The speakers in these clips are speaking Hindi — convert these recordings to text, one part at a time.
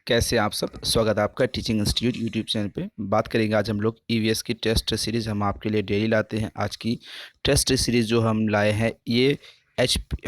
कैसे आप सब। स्वागत है आपका टीचिंग इंस्टीट्यूट यूट्यूब चैनल पे। बात करेंगे आज हम लोग ईवीएस की टेस्ट सीरीज़ हम आपके लिए डेली लाते हैं। आज की टेस्ट सीरीज़ जो हम लाए हैं ये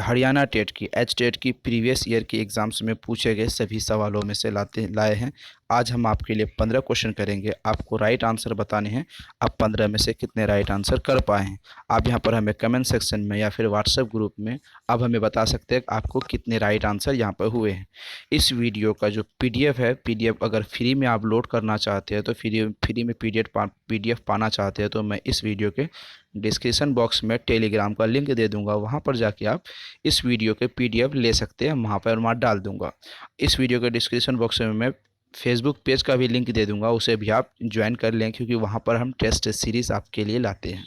हरियाणा टेट की टेट की प्रीवियस ईयर के एग्ज़ाम्स में पूछे गए सभी सवालों में से लाए हैं। आज हम आपके लिए 15 क्वेश्चन करेंगे। आपको राइट आंसर बताने हैं। आप 15 में से कितने राइट आंसर कर पाए हैं। आप यहाँ पर हमें कमेंट सेक्शन में या फिर व्हाट्सएप ग्रुप में आप हमें बता सकते हैं आपको कितने राइट आंसर यहाँ पर हुए हैं। इस वीडियो का जो पीडीएफ है, पीडीएफ अगर फ्री में आप लोड करना चाहते हैं तो फ्री में पीडीएफ पाना चाहते हैं तो मैं इस वीडियो के डिस्क्रिप्शन बॉक्स में टेलीग्राम का लिंक दे दूंगा। वहां पर जाके आप इस वीडियो के पीडीएफ ले सकते हैं। वहां पर मैं डाल दूंगा। इस वीडियो के डिस्क्रिप्शन बॉक्स में मैं फेसबुक पेज का भी लिंक दे दूंगा, उसे भी आप ज्वाइन कर लें क्योंकि वहां पर हम टेस्ट सीरीज़ आपके लिए लाते हैं।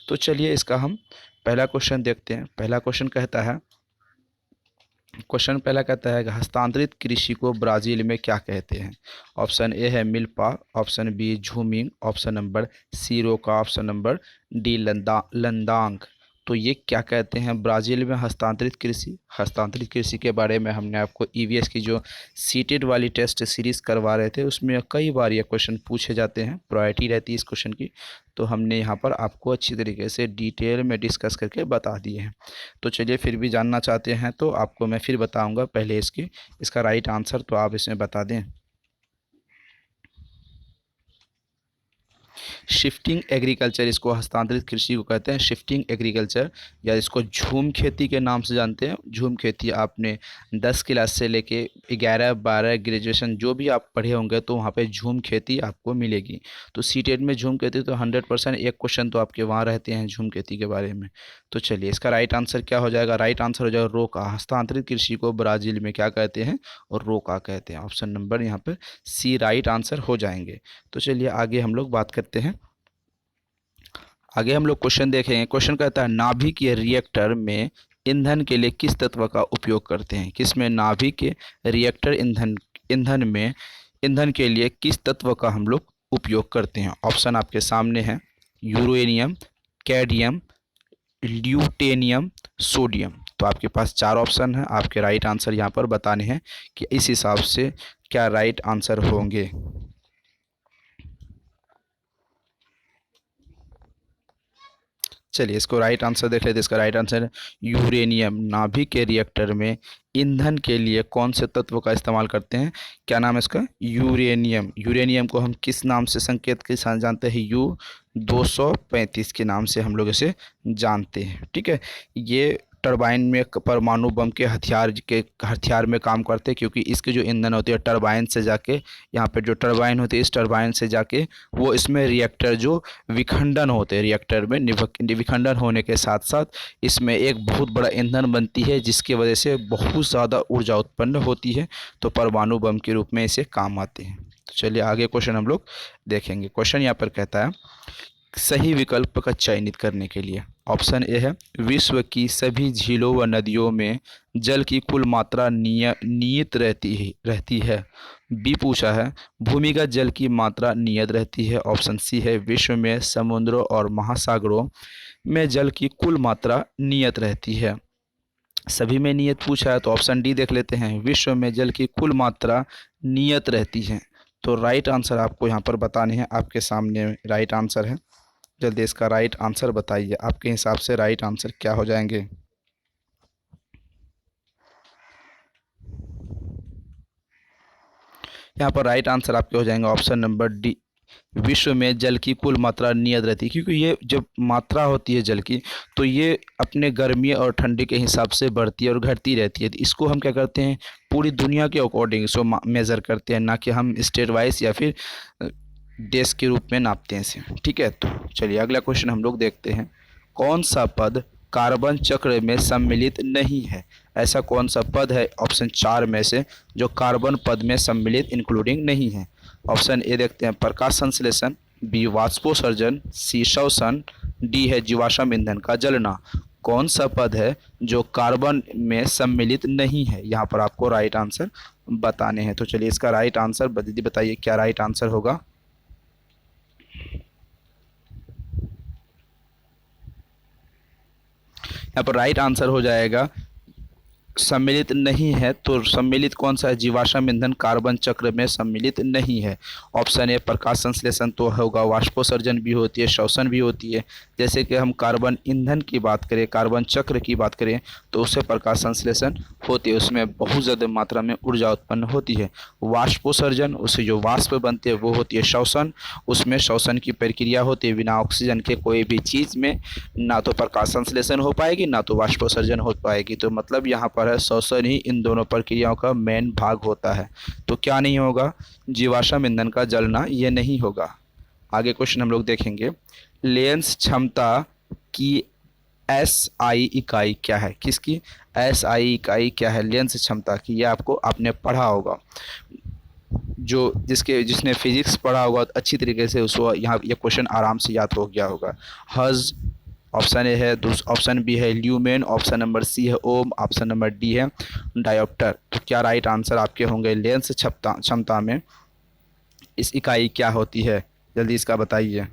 तो चलिए इसका हम पहला क्वेश्चन देखते हैं। पहला क्वेश्चन कहता है, क्वेश्चन पहला कहता है कि हस्तांतरित कृषि को ब्राज़ील में क्या कहते हैं। ऑप्शन ए है मिल्पा, ऑप्शन बी झूमिंग, ऑप्शन नंबर सी रोका, ऑप्शन नंबर डी लंदांग। तो ये क्या कहते हैं ब्राज़ील में हस्तांतरित कृषि के बारे में हमने आपको ईवीएस की जो सीटेड वाली टेस्ट सीरीज़ करवा रहे थे उसमें कई बार ये क्वेश्चन पूछे जाते हैं, प्रायोरिटी रहती है इस क्वेश्चन की। तो हमने यहाँ पर आपको अच्छी तरीके से डिटेल में डिस्कस करके बता दिए हैं। तो चलिए फिर भी जानना चाहते हैं तो आपको मैं फिर बताऊंगा। पहले इसका राइट आंसर तो आप इसमें बता दें। शिफ्टिंग एग्रीकल्चर, इसको हस्तांतरित कृषि को कहते हैं शिफ्टिंग एग्रीकल्चर, या इसको झूम खेती के नाम से जानते हैं। झूम खेती आपने 10 क्लास से लेके 11 12 ग्रेजुएशन जो भी आप पढ़े होंगे तो वहाँ पे झूम खेती आपको मिलेगी। तो सीटेट में झूम खेती तो 100% एक क्वेश्चन तो आपके वहाँ रहते हैं झूम खेती के बारे में। तो चलिए इसका राइट आंसर क्या हो जाएगा। राइट आंसर हो जाएगा रोका। हस्तांतरित कृषि को ब्राज़ील में क्या कहते हैं और रोका कहते हैं। ऑप्शन नंबर यहाँ पर सी राइट आंसर हो जाएंगे। तो चलिए आगे हम लोग बात करते हैं। आगे हम लोग क्वेश्चन देखेंगे। क्वेश्चन कहता है नाभिकीय रिएक्टर में ईंधन के लिए किस तत्व का उपयोग करते हैं। किसमें नाभिकीय रिएक्टर ईंधन में ईंधन के लिए किस तत्व का हम लोग उपयोग करते हैं। ऑप्शन आपके सामने है यूरेनियम, कैडमियम, ल्यूटेनियम, सोडियम। तो आपके पास 4 ऑप्शन है। आपके राइट आंसर यहाँ पर बताने हैं कि इस हिसाब से क्या राइट आंसर होंगे। चलिए इसको राइट आंसर देख लेते हैं। इसका राइट आंसर है यूरेनियम। नाभिक के रिएक्टर में ईंधन के लिए कौन से तत्व का इस्तेमाल करते हैं। क्या नाम है इसका, यूरेनियम। यूरेनियम को हम किस नाम से संकेत के साथ जानते हैं, U-235 के नाम से हम लोग इसे जानते हैं। ठीक है, ये टरबाइन में परमाणु बम के हथियार में काम करते हैं क्योंकि इसके जो ईंधन होती है टरबाइन से जाके, यहाँ पे जो टरबाइन होती है इस टरबाइन से जाके वो इसमें रिएक्टर जो विखंडन होते हैं, रिएक्टर में विखंडन होने के साथ साथ इसमें एक बहुत बड़ा ईंधन बनती है जिसकी वजह से बहुत ज़्यादा ऊर्जा उत्पन्न होती है। तो परमाणु बम के रूप में इसे काम आते हैं। तो चलिए आगे क्वेश्चन हम लोग देखेंगे। क्वेश्चन यहाँ पर कहता है सही विकल्प का चयनित करने के लिए। ऑप्शन ए है विश्व की सभी झीलों व नदियों में जल की कुल मात्रा नियत रहती है। बी पूछा है भूमिगत जल की मात्रा नियत रहती है। ऑप्शन सी है विश्व में समुद्रों और महासागरों में जल की कुल मात्रा नियत रहती है। सभी में नियत पूछा है तो ऑप्शन डी देख लेते हैं, विश्व में जल की कुल मात्रा नियत रहती है। तो राइट आंसर आपको यहाँ पर बताने हैं। आपके सामने राइट आंसर है। जल्दी इसका राइट आंसर बताइए। आपके हिसाब से राइट आंसर क्या हो जाएंगे। यहाँ पर राइट आंसर आपके हो जाएंगे ऑप्शन नंबर डी, विश्व में जल की कुल मात्रा नियत रहती है। क्योंकि ये जब मात्रा होती है जल की तो ये अपने गर्मी और ठंडी के हिसाब से बढ़ती है और घटती रहती है। तो इसको हम क्या करते हैं पूरी दुनिया के अकॉर्डिंग इसको मेज़र करते हैं, ना कि हम स्टेट वाइज या फिर देश के रूप में नापते हैं इसे। ठीक है, तो चलिए अगला क्वेश्चन हम लोग देखते हैं। कौन सा पद कार्बन चक्र में सम्मिलित नहीं है। ऐसा कौन सा पद है ऑप्शन 4 में से जो कार्बन पद में सम्मिलित इंक्लूडिंग नहीं है। ऑप्शन ए देखते हैं प्रकाश संश्लेषण, बी वाष्पोत्सर्जन, सी श्वसन, डी है जीवाश्म ईंधन का जलना। कौन सा पद है जो कार्बन में सम्मिलित नहीं है। यहाँ पर आपको राइट आंसर बताने हैं। तो चलिए इसका राइट आंसर दीदी बताइए क्या राइट आंसर होगा। यहाँ पर राइट आंसर हो जाएगा सम्मिलित नहीं है, तो सम्मिलित कौन सा है? जीवाश्म ईंधन कार्बन चक्र में सम्मिलित नहीं है। ऑप्शन ए प्रकाश संश्लेषण तो होगा, वाष्पोत्सर्जन भी होती है, श्वसन भी होती है। जैसे कि हम कार्बन ईंधन की बात करें, कार्बन चक्र की बात करें, तो उससे प्रकाश संश्लेषण होती है, उसमें बहुत ज़्यादा मात्रा में ऊर्जा उत्पन्न होती है। वाष्पोत्सर्जन, उससे जो वाष्प बनते हैं वो होती है श्वसन, उसमें श्वसन की प्रक्रिया होती है। बिना ऑक्सीजन के कोई भी चीज़ में ना तो प्रकाश संश्लेषण हो पाएगी, ना तो वाष्पोत्सर्जन हो पाएगी। तो मतलब यहाँ पर है श्वसन ही इन दोनों प्रक्रियाओं का मेन भाग होता है। तो क्या नहीं होगा? जीवाश्म ईंधन का जलना ये नहीं होगा। आगे क्वेश्चन हम लोग देखेंगे, लेंस क्षमता की SI इकाई क्या है? किसकी SI इकाई क्या है लेंस क्षमता की? ये आपको आपने पढ़ा होगा, जो जिसने फिजिक्स पढ़ा होगा तो अच्छी तरीके से उसको यहाँ ये क्वेश्चन आराम से याद हो गया होगा। हज ऑप्शन ए है, ऑप्शन बी है ल्यूमेन, ऑप्शन नंबर सी है ओम, ऑप्शन नंबर डी है डायोप्टर। तो क्या राइट आंसर आपके होंगे? लेंस क्षमता में इस इकाई क्या होती है? जल्दी इसका बताइए।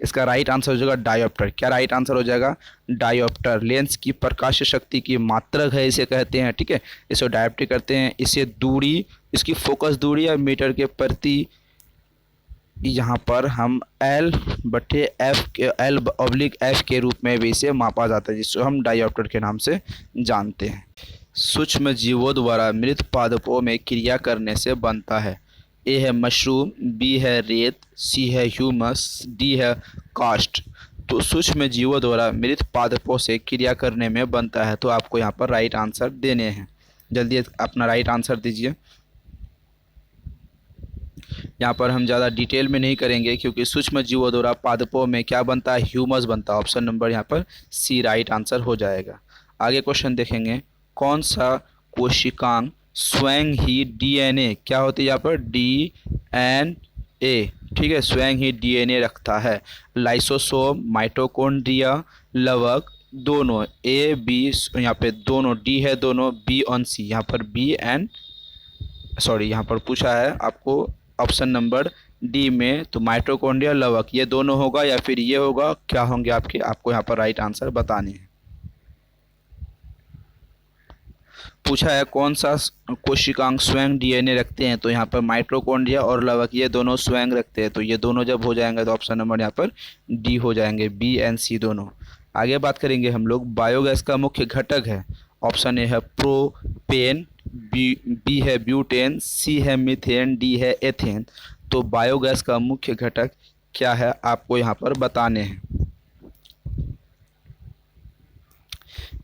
इसका राइट आंसर हो जाएगा डायोप्टर। क्या राइट आंसर हो जाएगा? डायोप्टर। लेंस की प्रकाश शक्ति की मात्रक है इसे कहते हैं, ठीक है, इसे डायोप्टर करते हैं। इसे दूरी, इसकी फोकस दूरी या मीटर के प्रति यहाँ पर हम L/F के रूप में भी इसे मापा जाता है, जिसको हम डायोप्टर के नाम से जानते हैं। सूक्ष्म जीवों द्वारा मृत पादपों में क्रिया करने से बनता है। ए है मशरूम, बी है रेत, सी है ह्यूमस, डी है कास्ट। तो सूक्ष्म जीवों द्वारा मृत पादपों से क्रिया करने में बनता है। तो आपको यहाँ पर राइट आंसर देने हैं। जल्दी अपना राइट आंसर दीजिए। यहाँ पर हम ज़्यादा डिटेल में नहीं करेंगे, क्योंकि सूक्ष्म जीवों द्वारा पादपों में क्या बनता है? ह्यूमस बनता है। ऑप्शन नंबर यहाँ पर सी राइट आंसर हो जाएगा। आगे क्वेश्चन देखेंगे, कौन सा कोशिकांग स्वयं ही DNA, क्या होती है यहाँ पर? DNA, ठीक है, स्वयं ही DNA रखता है। लाइसोसोम, माइटोकॉन्ड्रिया, लवक, दोनों। A B यहाँ पे दोनों, D है दोनों, B और C। यहाँ पर B एंड यहाँ पर पूछा है आपको ऑप्शन नंबर डी में, तो माइटोकॉन्ड्रिया, लवक, ये दोनों होगा या फिर ये होगा? क्या होंगे आपके? आपको यहाँ पर राइट आंसर बताने हैं। पूछा है कौन सा कोशिकांग स्वयं DNA रखते हैं, तो यहाँ पर माइटोकॉन्ड्रिया और लवक ये दोनों स्वयं रखते हैं। तो ये दोनों जब हो जाएंगे तो ऑप्शन नंबर यहाँ पर डी हो जाएंगे, B एंड C दोनों। आगे बात करेंगे हम लोग, बायोगैस का मुख्य घटक है। ऑप्शन ए है प्रोपेन, बी है ब्यूटेन, सी है मीथेन, डी है एथेन। तो बायोगैस का मुख्य घटक क्या है आपको यहाँ पर बताने हैं।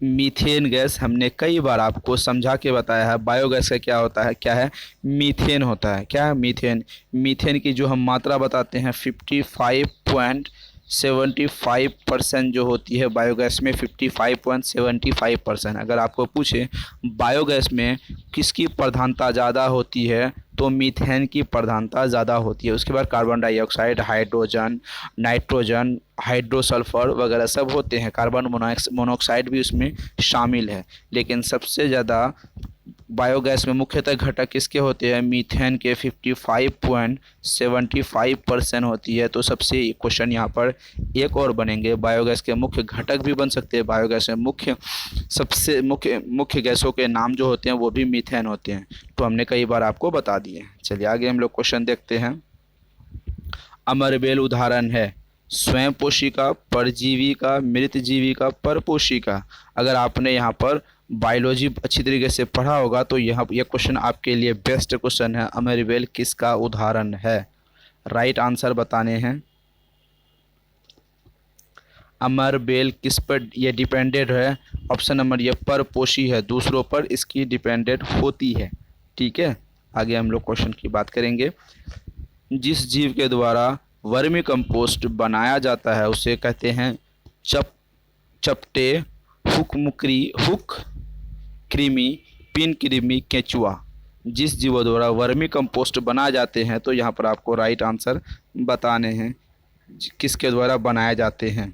मीथेन गैस हमने कई बार आपको समझा के बताया है। बायोगैस का क्या होता है? क्या है? मीथेन होता है। क्या है? मीथेन। मीथेन की जो हम मात्रा बताते हैं 55.75% जो होती है बायोगैस में, 55.75%। अगर आपको पूछे बायोगैस में किसकी प्रधानता ज़्यादा होती है, तो मीथेन की प्रधानता ज़्यादा होती है। उसके बाद कार्बन डाइऑक्साइड, हाइड्रोजन, नाइट्रोजन, हाइड्रोसल्फर वगैरह सब होते हैं। कार्बन मोनोऑक्साइड भी उसमें शामिल है। लेकिन सबसे ज़्यादा बायोगैस में मुख्यतः घटक किसके होते हैं? मीथेन के 55.75% होती है। तो सबसे क्वेश्चन यहाँ पर एक और बनेंगे, बायोगैस के मुख्य घटक भी बन सकते हैं। बायोगैस में सबसे मुख्य गैसों के नाम जो होते हैं वो भी मीथेन होते हैं। तो हमने कई बार आपको बता दिए। चलिए आगे हम लोग क्वेश्चन देखते हैं। अमरबेल उदाहरण है स्वयं पोषिका, परजीविका, मृत जीविका, परपोषिका। अगर आपने यहाँ पर बायोलॉजी अच्छी तरीके से पढ़ा होगा तो यह क्वेश्चन आपके लिए बेस्ट क्वेश्चन है। अमरबेल किसका उदाहरण है? राइट आंसर बताने हैं। अमरबेल किस पर ये डिपेंडेड है? ऑप्शन नंबर ये परपोषी है, दूसरों पर इसकी डिपेंडेड होती है। ठीक है, आगे हम लोग क्वेश्चन की बात करेंगे। जिस जीव के द्वारा वर्मी कंपोस्ट बनाया जाता है उसे कहते हैं चपटे, हुक कृमि, पिन कृमि, केंचुआ। जिस जीवों द्वारा वर्मी कंपोस्ट बनाए जाते हैं, तो यहाँ पर आपको राइट आंसर बताने हैं किसके द्वारा बनाए जाते हैं।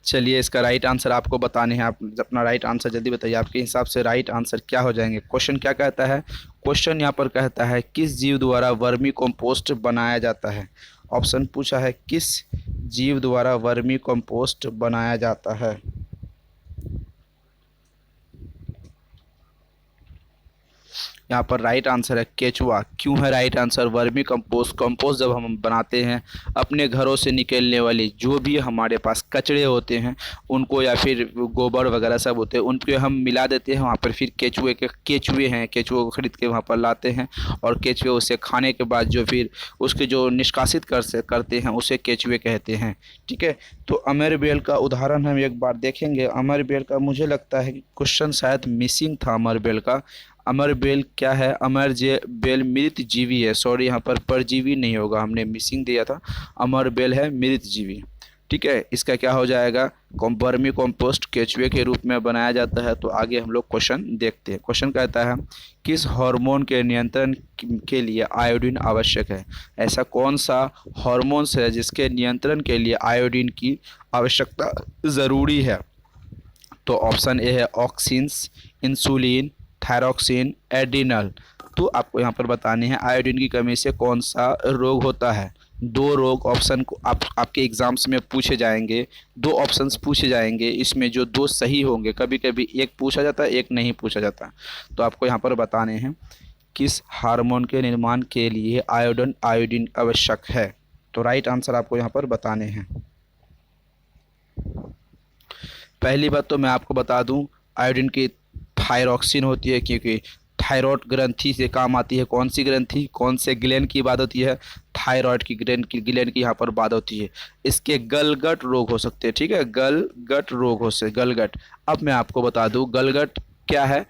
चलिए इसका राइट आंसर आपको बताने हैं। आप अपना राइट आंसर जल्दी बताइए, आपके हिसाब से राइट आंसर क्या हो जाएंगे। क्वेश्चन क्या कहता है, क्वेश्चन यहाँ पर कहता है किस जीव द्वारा वर्मी कंपोस्ट बनाया जाता है। ऑप्शन पूछा है किस जीव द्वारा वर्मी कंपोस्ट बनाया जाता है। यहाँ पर राइट आंसर है केचुआ। क्यों है right answer? Vermi compost, compost जब हम बनाते हैं अपने घरों से निकलने वाली जो भी हमारे पास कचरे होते हैं उनको, या फिर गोबर वगैरह सब होते हैं, उनको हम मिला देते हैं वहाँ पर। फिर केचुए हैं, केचुए को खरीद के वहाँ पर लाते हैं और केचुए उसे खाने के बाद जो फिर उसके जो निष्कासित करते हैं उसे केचुए कहते हैं। ठीक है, तो अमर बेल का उदाहरण हम एक बार देखेंगे। अमर बेल का मुझे लगता है कि क्वेश्चन शायद मिसिंग था अमर बेल का। अमर बेल क्या है? अमर जे बेल मृत जीवी है। सॉरी, यहाँ पर परजीवी नहीं होगा, हमने मिसिंग दिया था। अमर बेल है मृत जीवी। ठीक है, इसका क्या हो जाएगा? वर्मी कंपोस्ट केचुए के रूप में बनाया जाता है। तो आगे हम लोग क्वेश्चन देखते हैं। क्वेश्चन कहता है किस हार्मोन के नियंत्रण के लिए आयोडीन आवश्यक है। ऐसा कौन सा हार्मोन्स है जिसके नियंत्रण के लिए आयोडीन की आवश्यकता ज़रूरी है। तो ऑप्शन ए है ऑक्सिन्स, इंसुलिन, थायरॉक्सिन, एड्रिनल। तो आपको यहाँ पर बताने हैं आयोडीन की कमी से कौन सा रोग होता है। दो रोग ऑप्शन को आपके एग्जाम्स में पूछे जाएंगे, दो ऑप्शंस पूछे जाएंगे, इसमें जो दो सही होंगे, कभी कभी एक पूछा जाता है एक नहीं पूछा जाता। तो आपको यहाँ पर बताने हैं किस हार्मोन के निर्माण के लिए आयोडीन आवश्यक है। तो राइट आंसर आपको यहाँ पर बताने हैं। पहली बात तो मैं आपको बता दूं, आयोडीन की थायरॉक्सिन होती है, क्योंकि थायराइड ग्रंथि से काम आती है। कौन सी ग्रंथि, कौन से ग्लैंड की बात होती है? थायराइड की ग्लैंड की यहाँ पर बात होती है। इसके गलगट रोग हो सकते हैं। ठीक है, गलगट रोग हो सकते, गलगट। अब मैं आपको बता दूं गलगट क्या है।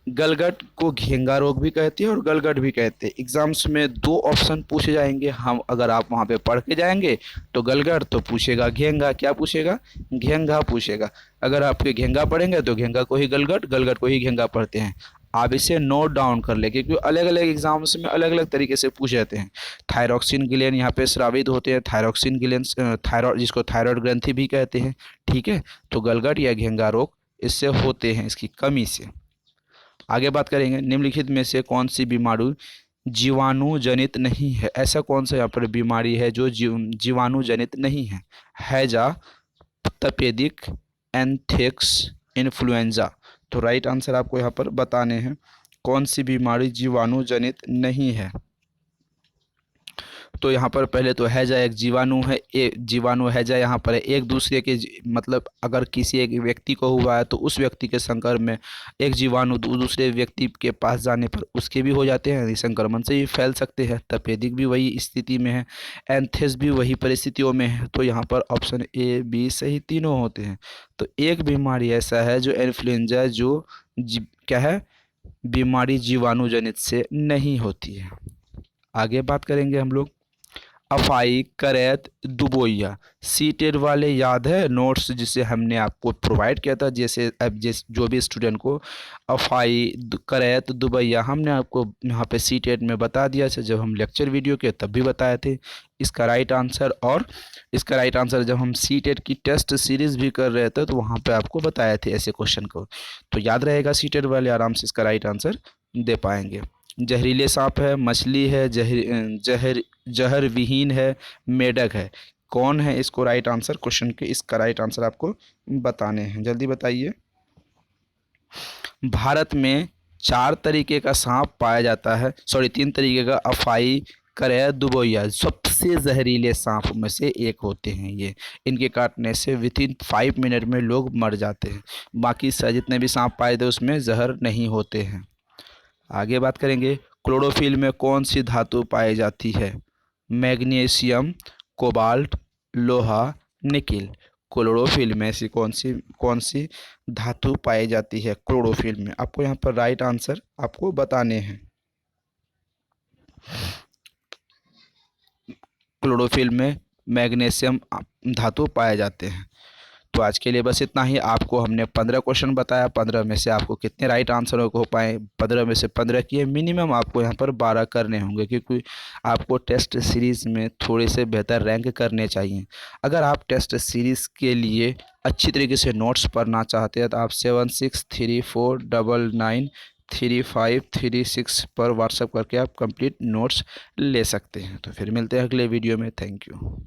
गलगट को घेंगा रोग भी कहते हैं और गलगट भी कहते हैं। एग्जाम्स में दो ऑप्शन पूछे जाएंगे, हम अगर आप वहाँ पे पढ़ के जाएंगे तो गलगट, तो पूछेगा घेंगा, क्या पूछेगा? घेंगा पूछेगा। अगर आपके घेंगा पढ़ेंगे तो घेंगा को ही गलगट, गलगट को ही घेंगा पढ़ते हैं। आप इसे नोट डाउन कर ले, क्योंकि अलग अलग एग्जाम्स में अलग अलग तरीके से पूछे जाते हैं। थायरॉक्सिन ग्लैंड यहाँ पे स्रावित होते हैं, थायरॉक्सिन ग्लैंड थायराइड, जिसको थायराइड ग्रंथि भी कहते हैं। ठीक है, तो गलगट या घेंगा रोग इससे होते हैं, इसकी कमी से। आगे बात करेंगे, निम्नलिखित में से कौन सी बीमारी जीवाणु जनित नहीं है। ऐसा कौन सा यहाँ पर बीमारी है जो जीवाणु जनित नहीं है। हैजा, तपेदिक, एंथ्रेक्स, इन्फ्लुएंजा। तो राइट आंसर आपको यहाँ पर बताने हैं कौन सी बीमारी जीवाणु जनित नहीं है। तो यहाँ पर पहले तो हैजा एक जीवाणु है, एक जीवाणु हैजा यहाँ पर है। एक दूसरे के मतलब अगर किसी एक व्यक्ति को हुआ है तो उस व्यक्ति के संपर्क में एक जीवाणु दूसरे व्यक्ति के पास जाने पर उसके भी हो जाते हैं, संक्रमण से भी फैल सकते हैं। तपेदिक भी वही स्थिति में है, एंथेस भी वही परिस्थितियों में है। तो यहाँ पर ऑप्शन ए बी सही तीनों होते हैं। तो एक बीमारी ऐसा है जो इन्फ्लुएंजा, जो क्या है, बीमारी जीवाणु जनित से नहीं होती है। आगे बात करेंगे हम लोग अफाई, करैत, दुबोइया। सीटेड वाले याद है नोट्स जिसे हमने आपको प्रोवाइड किया था, जैसे अब जो भी स्टूडेंट को अफाई, करैत, दुबैया हमने आपको यहाँ पे सीटेड में बता दिया था, जब हम लेक्चर वीडियो के तब भी बताए थे इसका राइट आंसर। और इसका राइट आंसर जब हम सीटेड की टेस्ट सीरीज़ भी कर रहे थे तो वहाँ पर आपको बताए थे ऐसे क्वेश्चन को। तो याद रहेगा, सीटेड वाले आराम से इसका राइट आंसर दे पाएंगे। जहरीले सांप है, मछली है, जहर विहीन है, मेढक है। कौन है इसको राइट आंसर क्वेश्चन के? इसका राइट आंसर आपको बताने हैं, जल्दी बताइए। भारत में चार तरीके का सांप पाया जाता है, सॉरी तीन तरीके का, अफाई, करैत, दुबोइया। सबसे जहरीले सांप में से एक होते हैं ये। इनके काटने से विथिन 5 मिनट में लोग मर जाते हैं। बाकी जितने भी सांप पाए थे उसमें जहर नहीं होते हैं। आगे बात करेंगे, क्लोरोफिल में कौन सी धातु पाई जाती है। मैग्नीशियम, कोबाल्ट, लोहा, निकिल। क्लोरोफिल में ऐसी कौन सी धातु पाई जाती है क्लोरोफिल में। आपको यहाँ पर राइट आंसर आपको बताने हैं। क्लोरोफिल में मैग्नीशियम धातु पाए जाते हैं। तो आज के लिए बस इतना ही। आपको हमने 15 क्वेश्चन बताया, 15 में से आपको कितने राइट आंसर हो पाए, 15 में से 15 किए, मिनिमम आपको यहाँ पर 12 करने होंगे, क्योंकि आपको टेस्ट सीरीज़ में थोड़े से बेहतर रैंक करने चाहिए। अगर आप टेस्ट सीरीज़ के लिए अच्छी तरीके से नोट्स पढ़ना चाहते हैं तो आप 7634993536 पर व्हाट्सएप करके आप कंप्लीट नोट्स ले सकते हैं। तो फिर मिलते हैं अगले वीडियो में। Thank you.